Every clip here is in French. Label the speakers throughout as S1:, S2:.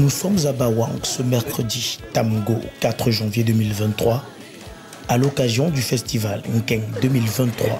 S1: Nous sommes à Bawang ce mercredi, Tamgo, 4 janvier 2023, à l'occasion du festival Nkeng 2023.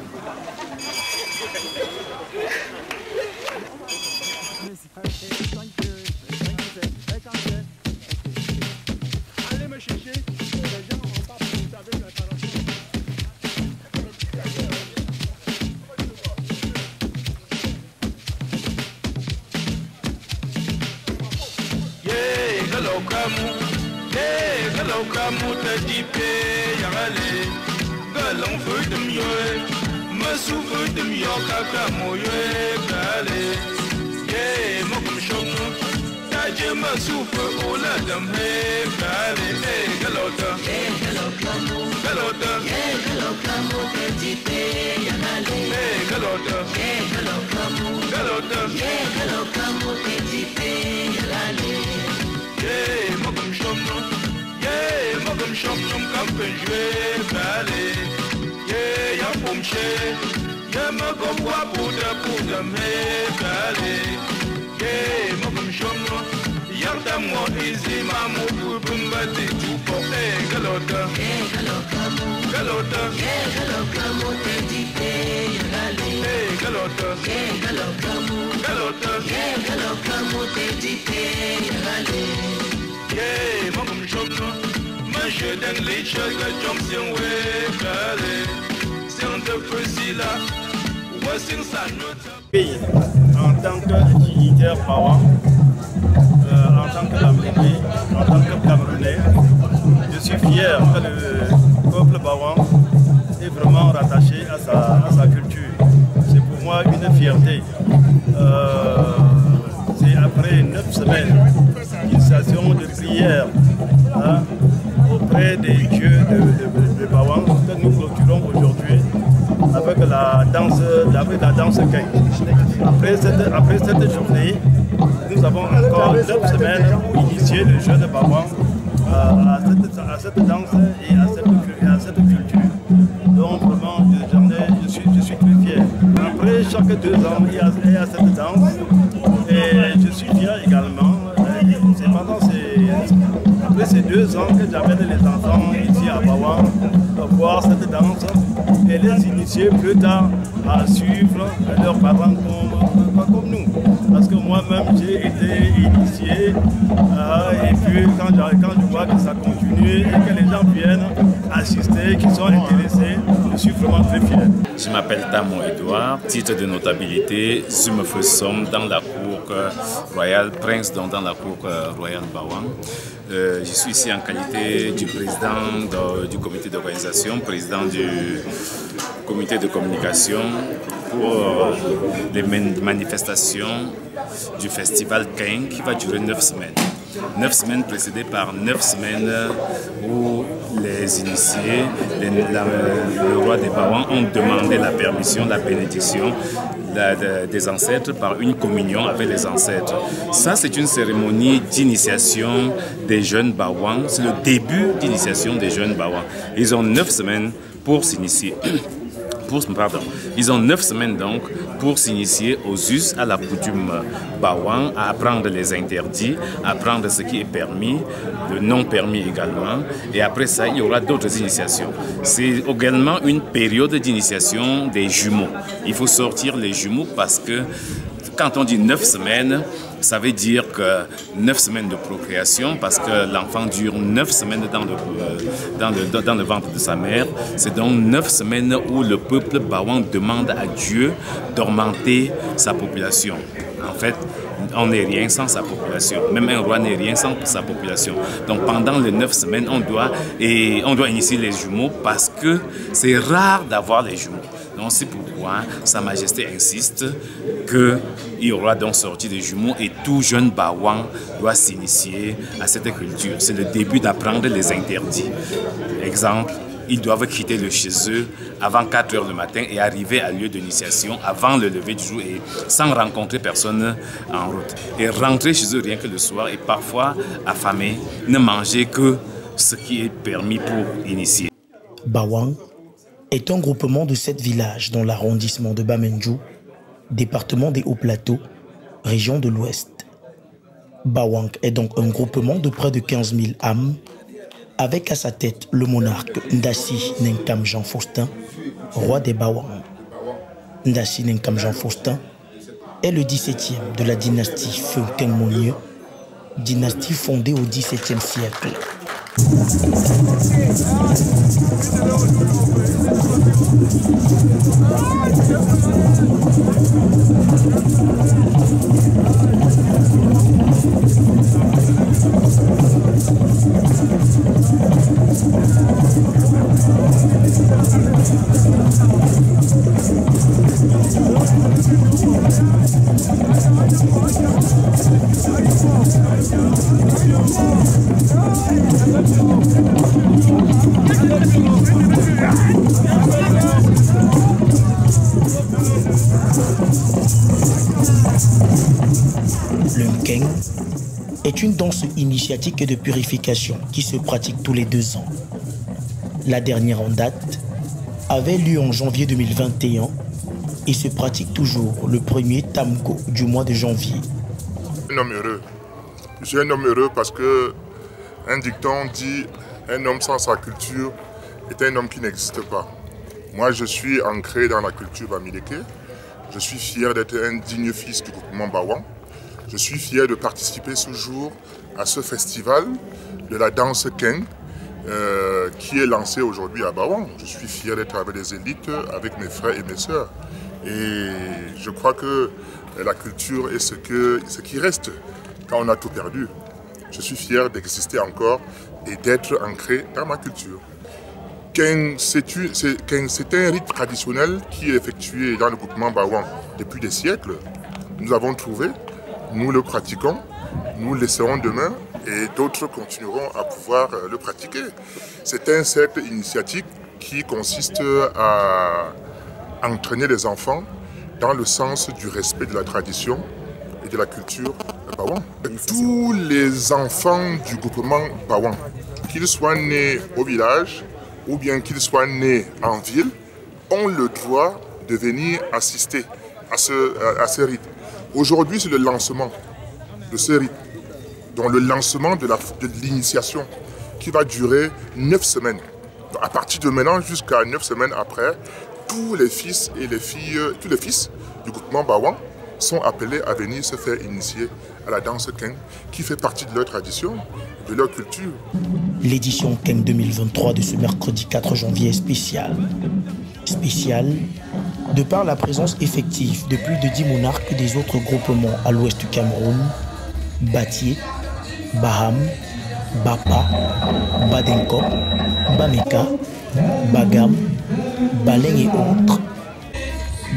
S2: En tant que dignitaire Bawang, en tant que Lamébé, en tant que Camerounais, je suis fier que le peuple Bawang est vraiment rattaché à sa culture. C'est pour moi une fierté. C'est après 9 semaines d'initiation de prière auprès des dieux de Bawang que nous clôturons aujourd'hui avec la danse Nkeng. Après cette journée, nous avons encore 9 semaines pour initier le jeu de Bawang à cette danse et à cette culture. Donc vraiment, je suis très fier. Après chaque 2 ans, il y a cette danse et je suis fier également. C'est après ces 2 ans que j'amène les enfants ici à Bawang pour voir cette danse et les initier plus tard à suivre leurs parents comme nous. Parce que moi-même j'ai été initié et puis quand je vois que ça continue et que les gens viennent assister, qui sont intéressés, je suis vraiment très fier.
S3: Je m'appelle Tamo Edouard, titre de notabilité, Zume Fessom dans la cour royale, prince dans la cour royale Bawang. Je suis ici en qualité du président du comité d'organisation, président du comité de communication pour les manifestations du festival Nkeng qui va durer 9 semaines. 9 semaines précédées par 9 semaines où les initiés, le roi des Bawang ont demandé la permission, la bénédiction des ancêtres par une communion avec les ancêtres. Ça, c'est une cérémonie d'initiation des jeunes Bawang. C'est le début d'initiation des jeunes Bawang. Ils ont 9 semaines pour s'initier. Ils ont 9 semaines donc pour s'initier aux us, à la coutume Bawang, à apprendre les interdits, à apprendre ce qui est permis, le non permis également. Et après ça, il y aura d'autres initiations. C'est également une période d'initiation des jumeaux. Il faut sortir les jumeaux parce que quand on dit 9 semaines, ça veut dire que 9 semaines de procréation, parce que l'enfant dure 9 semaines dans le ventre de sa mère. C'est donc 9 semaines où le peuple Bawang demande à Dieu d'augmenter sa population. En fait, on n'est rien sans sa population. Même un roi n'est rien sans sa population. Donc pendant les 9 semaines, on doit initier les jumeaux parce que c'est rare d'avoir les jumeaux. Donc c'est pourquoi Sa Majesté insiste qu'il y aura donc sortie des jumeaux et tout jeune Bawang doit s'initier à cette culture. C'est le début d'apprendre les interdits. Exemple, ils doivent quitter le chez eux avant 4 heures du matin et arriver à lieu d'initiation avant le lever du jour et sans rencontrer personne en route. Et rentrer chez eux rien que le soir et parfois affamés, ne manger que ce qui est permis pour initier.
S1: Bawang est un groupement de 7 villages dans l'arrondissement de Bamenju, département des Hauts-Plateaux, région de l'Ouest. Bawang est donc un groupement de près de 15 000 âmes, avec à sa tête le monarque Ndassi Nenkam Jean Faustin, roi des Bawang. Ndassi Nenkam Jean Faustin est le 17e de la dynastie Feukeng Monieu, dynastie fondée au XVIIe siècle. Le Nkeng est une danse initiatique et de purification qui se pratique tous les 2 ans. La dernière en date avait lieu en janvier 2021 et se pratique toujours le premier Tamgo du mois de janvier.
S4: Un homme heureux. Je suis un homme heureux parce que un dicton dit un homme sans sa culture est un homme qui n'existe pas. Moi, je suis ancré dans la culture bamileke. Je suis fier d'être un digne fils du groupement Bawang. Je suis fier de participer ce jour à ce festival de la danse Nkeng qui est lancé aujourd'hui à Bawang. Je suis fier d'être avec les élites, avec mes frères et mes sœurs. Et je crois que la culture est ce qui reste quand on a tout perdu. Je suis fier d'exister encore et d'être ancré dans ma culture. Nkeng, c'est un rite traditionnel qui est effectué dans le groupement Bawang depuis des siècles. Nous avons trouvé, nous le pratiquons, nous le laisserons demain et d'autres continueront à pouvoir le pratiquer. C'est un cercle initiatique qui consiste à entraîner les enfants dans le sens du respect de la tradition et de la culture Bawang. Tous les enfants du groupement Bawang, qu'ils soient nés au village ou bien qu'ils soient nés en ville, ont le droit de venir assister à ce rite. Aujourd'hui, c'est le lancement de ce rite, donc le lancement de l'initiation qui va durer 9 semaines. Donc à partir de maintenant jusqu'à 9 semaines après, tous les fils et les filles, tous les fils du groupement Bawang sont appelés à venir se faire initier à la danse Nkeng qui fait partie de leur tradition, de leur culture.
S1: L'édition Nkeng 2023 de ce mercredi 4 janvier est spéciale. Spéciale de par la présence effective de plus de 10 monarques des autres groupements à l'ouest du Cameroun, Batié, Baham, Bapa, Badenkop, Bameka, Bagam, Baleng et autres.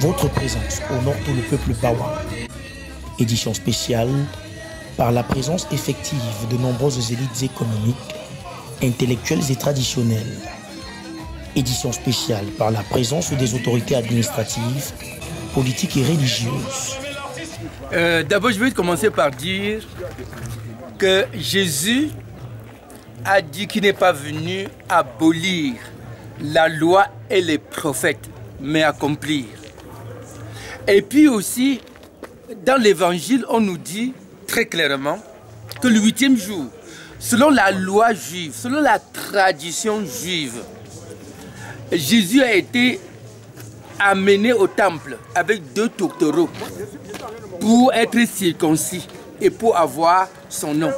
S1: Votre présence honore tout le peuple Bawang. Édition spéciale par la présence effective de nombreuses élites économiques, intellectuelles et traditionnelles. Édition spéciale par la présence des autorités administratives, politiques et religieuses.
S5: D'abord, je vais commencer par dire que Jésus a dit qu'il n'est pas venu abolir la loi et les prophètes, mais accomplir. Et puis aussi, dans l'évangile, on nous dit très clairement que le 8e jour, selon la loi juive, selon la tradition juive, Jésus a été amené au temple avec 2 tourtereaux pour être circoncis et pour avoir son nom.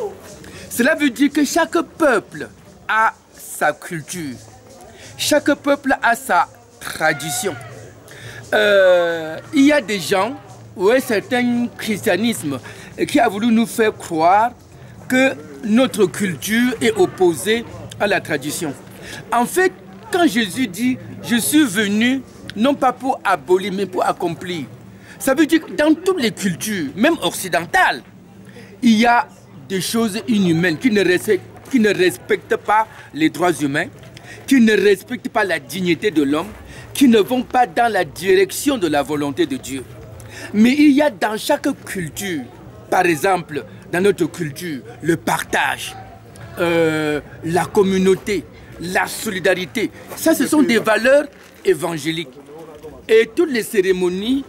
S5: Cela veut dire que chaque peuple a sa culture, chaque peuple a sa tradition. Il y a des gens, ou un certain christianisme, qui a voulu nous faire croire que notre culture est opposée à la tradition. En fait, quand Jésus dit « Je suis venu non pas pour abolir, mais pour accomplir », ça veut dire que dans toutes les cultures, même occidentales, il y a des choses inhumaines qui ne respectent pas les droits humains, qui ne respectent pas la dignité de l'homme, qui ne vont pas dans la direction de la volonté de Dieu. Mais il y a dans chaque culture, par exemple, dans notre culture, le partage, la communauté, la solidarité. Ça, ce sont des valeurs évangéliques. Et toutes les cérémonies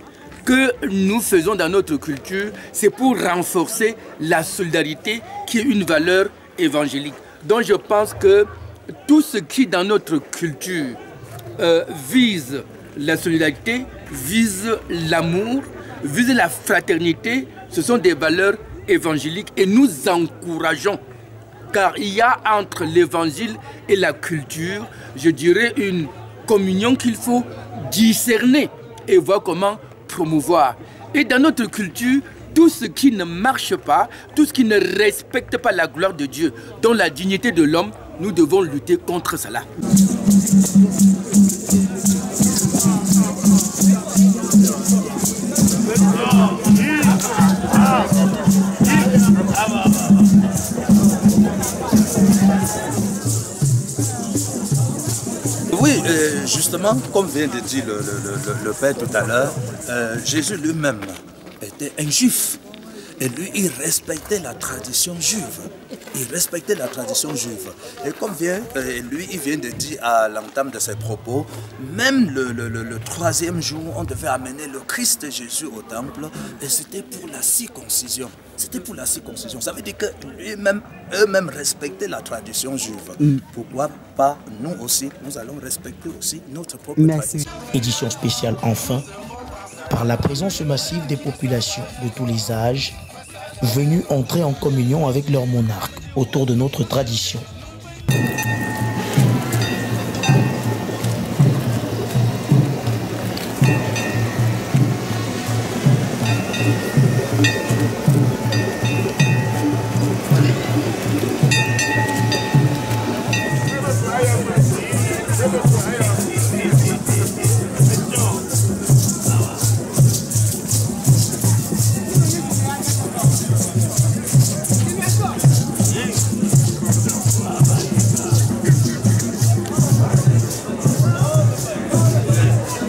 S5: que nous faisons dans notre culture, c'est pour renforcer la solidarité qui est une valeur évangélique. Donc je pense que tout ce qui dans notre culture vise la solidarité, vise l'amour, vise la fraternité, ce sont des valeurs évangéliques et nous encourageons. Car il y a entre l'évangile et la culture, je dirais, une communion qu'il faut discerner et voir comment promouvoir. Et dans notre culture, tout ce qui ne marche pas, tout ce qui ne respecte pas la gloire de Dieu, dont la dignité de l'homme, nous devons lutter contre cela.
S6: Oui, justement, comme vient de dire le Père tout à l'heure, Jésus lui-même était un juif. Et lui, il respectait la tradition juive. Il respectait la tradition juive. Et comme il vient de dire à l'entame de ses propos, même le troisième jour, on devait amener le Christ Jésus au temple. Et c'était pour la circoncision. C'était pour la circoncision. Ça veut dire que eux-mêmes respectaient la tradition juive. Pourquoi pas nous aussi, nous allons respecter aussi notre propre tradition.
S1: Édition spéciale enfin, par la présence massive des populations de tous les âges, venus entrer en communion avec leur monarque autour de notre tradition.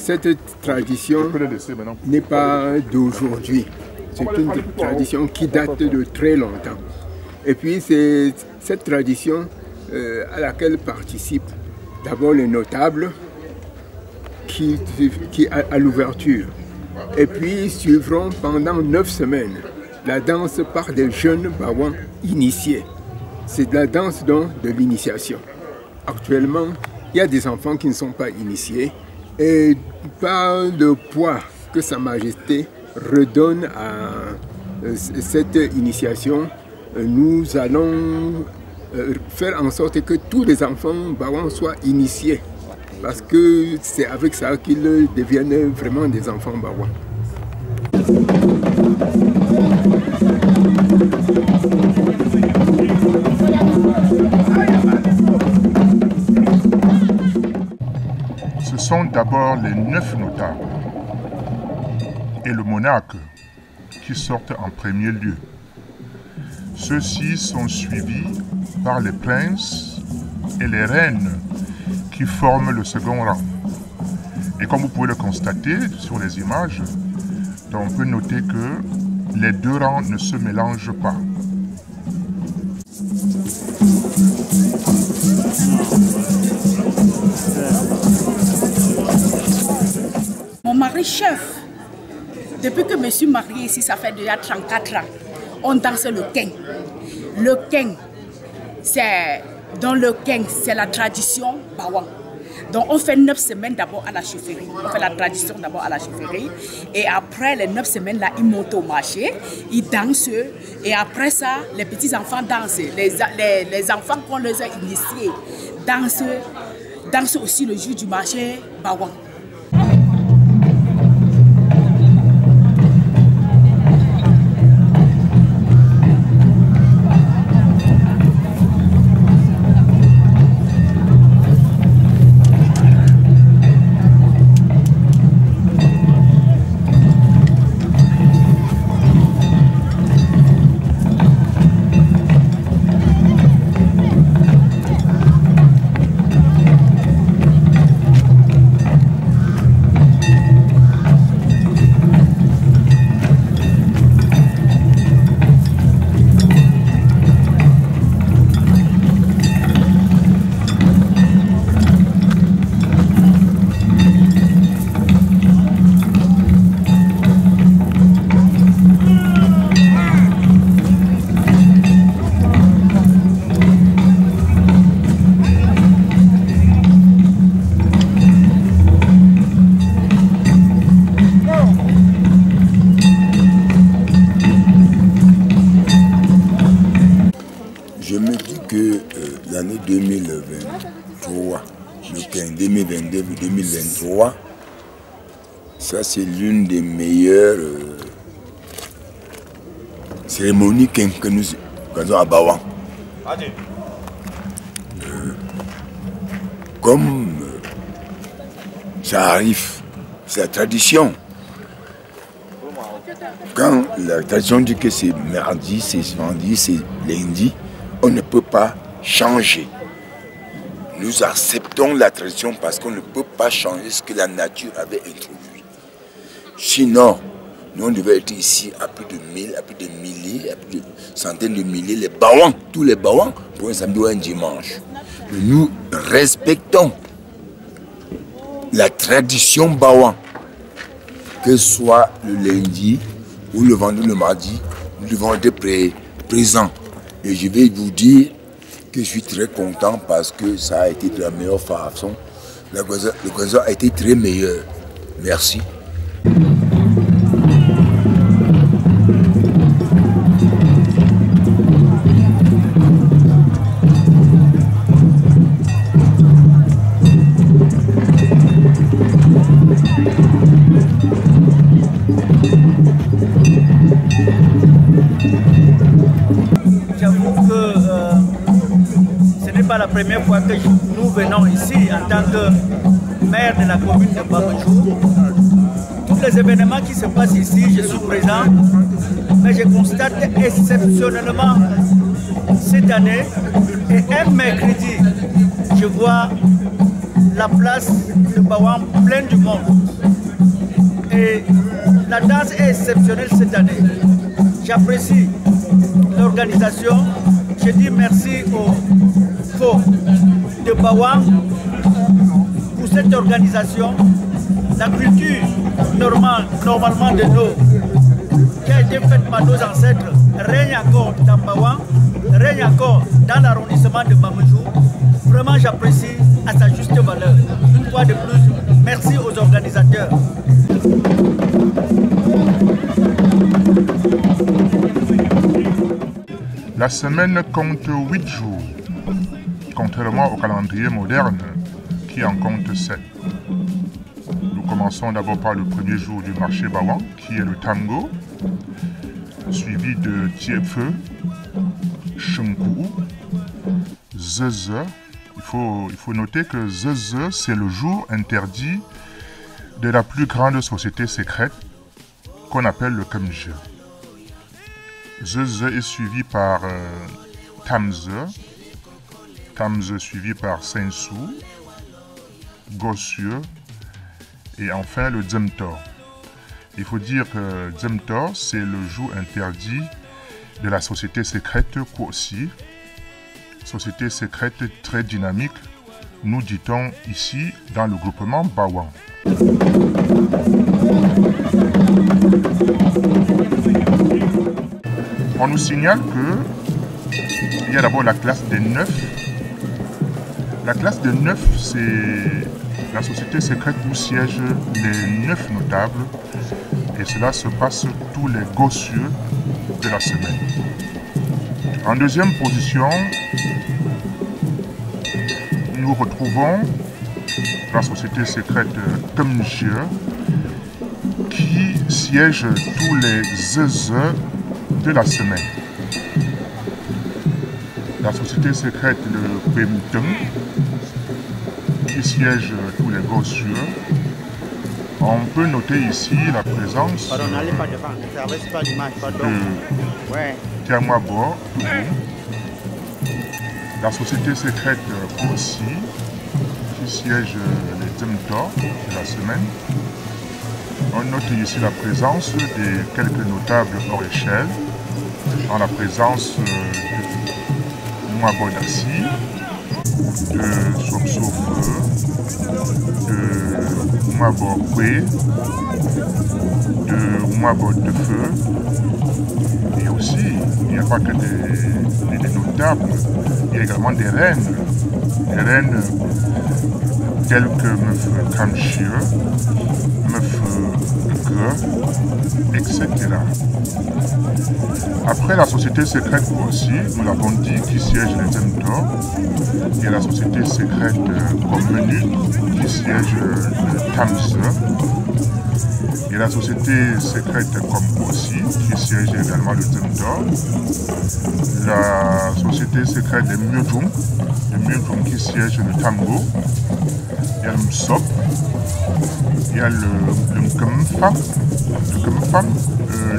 S7: Cette tradition n'est pas d'aujourd'hui. C'est une tradition qui date de très longtemps. Et puis c'est cette tradition à laquelle participent d'abord les notables qui à l'ouverture. Et puis suivront pendant 9 semaines la danse par des jeunes bawans initiés. C'est la danse donc de l'initiation. Actuellement, il y a des enfants qui ne sont pas initiés. Et par le poids que Sa Majesté redonne à cette initiation, nous allons faire en sorte que tous les enfants bawans soient initiés. Parce que c'est avec ça qu'ils deviennent vraiment des enfants bawans.
S4: Ce sont d'abord les 9 notables et le monarque qui sortent en premier lieu. Ceux-ci sont suivis par les princes et les reines qui forment le second rang. Et comme vous pouvez le constater sur les images, on peut noter que les deux rangs ne se mélangent pas.
S8: Mon mari chef, depuis que je suis mariée ici, ça fait déjà 34 ans, on danse le keng. Le keng, c'est la tradition bawan. Donc on fait 9 semaines d'abord à la chefferie. On fait la tradition d'abord à la chefferie. Et après les 9 semaines là, ils montent au marché, ils dansent. Et après ça, les petits enfants dansent. Les enfants qu'on les a initiés dansent aussi le jour du marché bawan.
S9: l'année 2023, le 15 2022-2023, ça c'est l'une des meilleures cérémonies que nous faisons à Bawang. Comme ça arrive, c'est la tradition. Quand la tradition dit que c'est mardi, c'est vendredi, c'est lundi, on ne peut pas changer. Nous acceptons la tradition parce qu'on ne peut pas changer ce que la nature avait introduit. Sinon, nous on devait être ici à plus de 1000, à plus de milliers, à plus de centaines de milliers, les Bawang, tous les Bawang, pour un samedi ou un dimanche. Mais nous respectons la tradition Bawang, que ce soit le lundi ou le vendredi, le mardi, nous devons être présents. Et je vais vous dire que je suis très content parce que ça a été de la meilleure façon. L'organisation a été très meilleure. Merci.
S10: La première fois que nous venons ici en tant que maire de la commune de Bamejou. Tous les événements qui se passent ici, je suis présent, mais je constate exceptionnellement cette année et un mercredi, je vois la place de Bawang pleine du monde. Et la danse est exceptionnelle cette année. J'apprécie l'organisation. Je dis merci aux de Bawang pour cette organisation. La culture normalement de nous qui a été faite par nos ancêtres règne encore dans Bawang, règne encore dans l'arrondissement de Bamejou. Vraiment j'apprécie à sa juste valeur. Une fois de plus, merci aux organisateurs.
S4: La semaine compte 8 jours. Contrairement au calendrier moderne qui en compte 7. Nous commençons d'abord par le premier jour du marché Bawang, qui est le tango, suivi de Tiefeu, Shengkou, Zeze. Il faut noter que Zeze, c'est le jour interdit de la plus grande société secrète qu'on appelle le Kemje. Zeze est suivi par Tamze, Tamze suivi par Sensu, Gossieux et enfin le Dzemtor. Il faut dire que Dzemtor, c'est le jour interdit de la société secrète Kwosi, société secrète très dynamique, nous dit-on ici dans le groupement Bawang. On nous signale qu'il y a d'abord la classe des 9. La classe de 9, c'est la société secrète où siègent les 9 notables et cela se passe tous les gossieux de la semaine. En deuxième position, nous retrouvons la société secrète Kemje qui siège tous les zeze de la semaine. La société secrète de Pemteng qui siège tous les gossieux. On peut noter ici la présence de Tiamwabo, la société secrète aussi qui siège les Dzemtor de la semaine. On note ici la présence de quelques notables hors échelle, en la présence de Mwabodassi, de Sopsofeu, de Mwabokwe, de Mwabodefeu. Et aussi, il n'y a pas que des notables, il y a également des reines telles que Meuf Kamchie, Meuf Ge, etc. Après la société secrète aussi, nous l'avons dit, qui siège les Zemtor, il y a la société secrète comme Menu, qui siège le Tams. Il y a la société secrète comme aussi, qui siège également le Zemtor. La société secrète des Myojum, qui siège le Tango. Il y a le Msop. Il y a le Mkemfam. Le Mkemfam,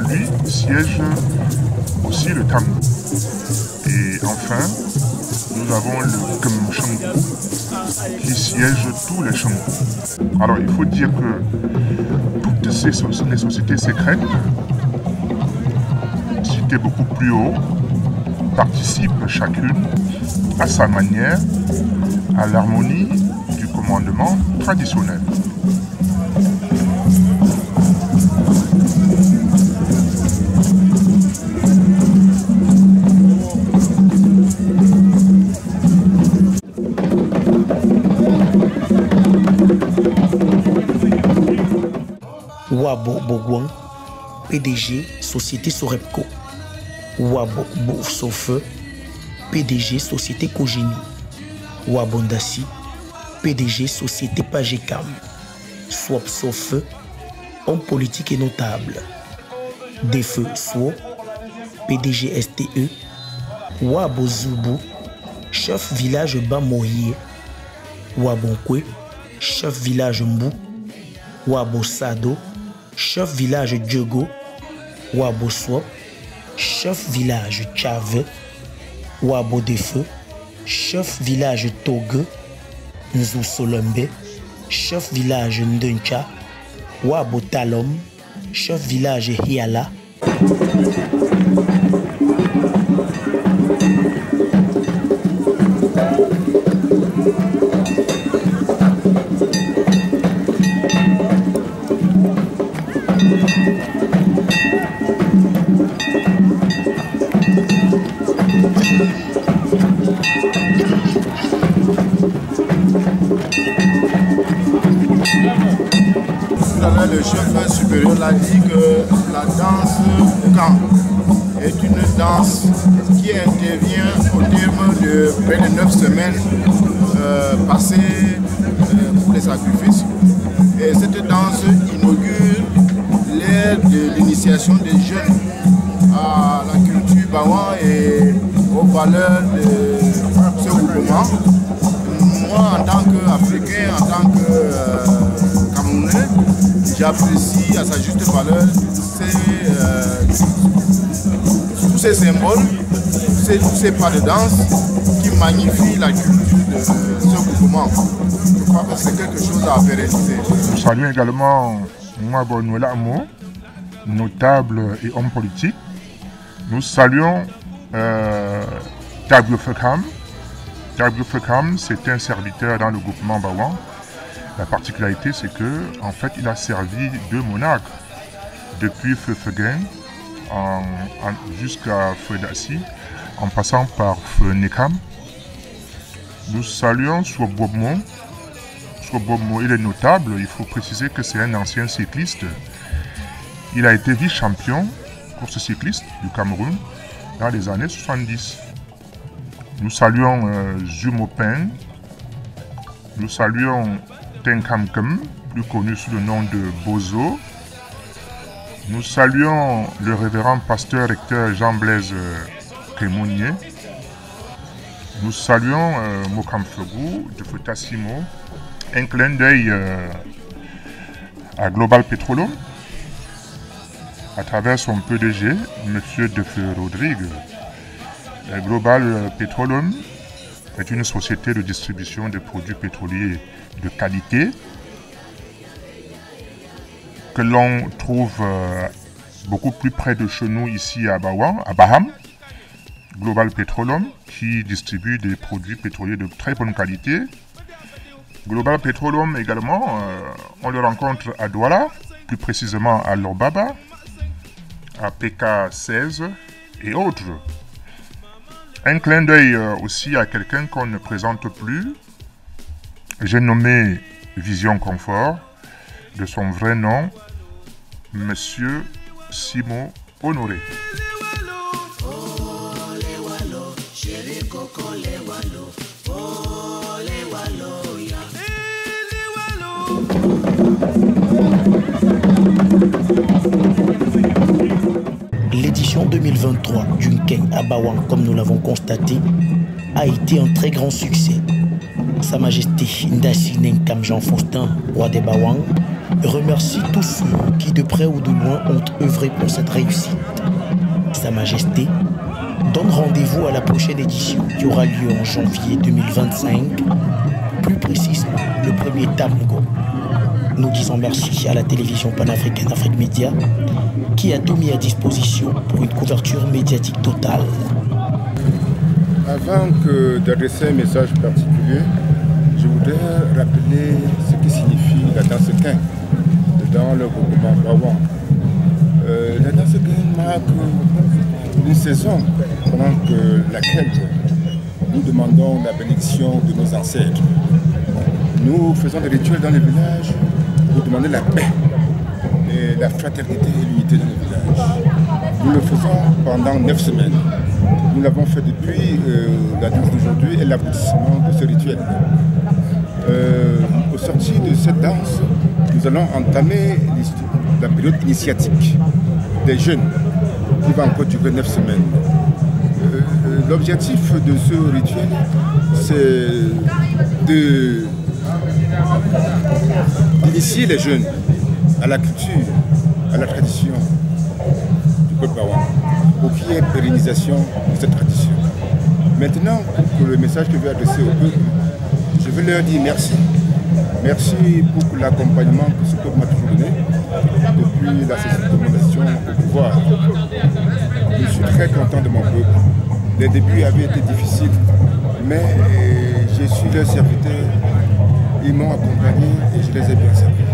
S4: lui, siège aussi le Tango. Et enfin, nous avons le Kemshangu, qui siège tous les Shangu. Alors, il faut dire que toutes les sociétés secrètes, citées beaucoup plus haut, participent chacune à sa manière à l'harmonie du commandement traditionnel.
S1: Wabo Bogwan, PDG Société Sorepco. Wabo Boursofe, PDG Société Kogeni. Wabondasi, PDG Société Pagecam. Swap Sofe, homme politique et notable. Defeu Swo, PDG STE. Wabo Zubu, chef village Bamoye. Wabonkwe, chef village Mbou. Wabo Sado, chef village Djogo. Wabo Swap, chef village Tchave. Wabo Defeu, chef village Togue. Nzou Solembe, chef village Nduncha. Wabo Talom, chef village Hiala.
S11: Le chef supérieur l'a dit que la danse Kan est une danse qui intervient au terme de près de 9 semaines passées pour les sacrifices. Et cette danse inaugure l'ère de l'initiation des jeunes à la culture Bawan et aux valeurs de ce groupement. Moi, en tant qu'Africain, en tant que Camerounais, j'apprécie à sa juste valeur tous ces symboles, tous ces pas de danse qui magnifient la culture de ce groupement. Je crois que c'est quelque chose à pérenniser.
S4: Nous saluons également Mwabo Nwela Amo, notable et homme politique. Nous saluons Tabio Fekam. Tabio Fekam, c'est un serviteur dans le groupement Bawan. La particularité, c'est que, en fait, il a servi 2 monarques, depuis Feu Fegen jusqu'à Feu Dassi, en passant par Feu Nekam. Nous saluons Swobobmo. Swobobmo, il est notable, il faut préciser que c'est un ancien cycliste. Il a été vice-champion, course cycliste du Cameroun, dans les années 70. Nous saluons Zumopen. Nous saluons Tenkamkem, plus connu sous le nom de Bozo. Nous saluons le révérend pasteur recteur Jean-Blaise Crémonier. Nous saluons Mokamfegou de Fetassimo. Un clin d'œil à Global Petroleum à travers son PDG, M. Defeu Rodrigue. Global Petroleum est une société de distribution de produits pétroliers de qualité que l'on trouve beaucoup plus près de chez nous ici à Bawan, à Baham. Global Petroleum qui distribue des produits pétroliers de très bonne qualité. Global Petroleum également, on le rencontre à Douala, plus précisément à Lobaba, à PK16 et autres. Un clin d'œil aussi à quelqu'un qu'on ne présente plus. J'ai nommé Vision Confort, de son vrai nom, Monsieur Simon Honoré.
S1: L'édition 2023 du Nkeng à Bawang, comme nous l'avons constaté, a été un très grand succès. Sa Majesté Ndassi Nenkam Jean Faustin, roi des Bawang, remercie tous ceux qui de près ou de loin ont œuvré pour cette réussite. Sa Majesté donne rendez-vous à la prochaine édition qui aura lieu en janvier 2025, plus précisément le 1er Tamgo. Nous disons merci à la télévision panafricaine Afrique Média qui a tout mis à disposition pour une couverture médiatique totale.
S11: Avant d'adresser un message particulier, je voudrais rappeler ce qui signifie la danse Nkeng dans le groupement Bawang. La danse Nkeng marque une saison pendant laquelle nous demandons la bénédiction de nos ancêtres. Nous faisons des rituels dans les villages pour demander la paix, et la fraternité et l'unité dans les villages. Nous le faisons pendant 9 semaines. Nous l'avons fait depuis la danse d'aujourd'hui et l'aboutissement de ce rituel. Au sorti de cette danse, nous allons entamer la période initiatique des jeunes qui va encore durer 9 semaines. L'objectif de ce rituel, c'est d'initier les jeunes à la culture, à la tradition du peuple Bawang, pour qu'il y ait pérennisation de cette tradition. Maintenant, pour le message que je vais adresser au peuple, je veux leur dire merci. Merci pour l'accompagnement que ce peuple m'a toujours donné depuis la session au pouvoir. Je suis très content de mon peuple. Les débuts avaient été difficiles, mais je suis leur serviteur. Ils m'ont accompagné et je les ai bien servis.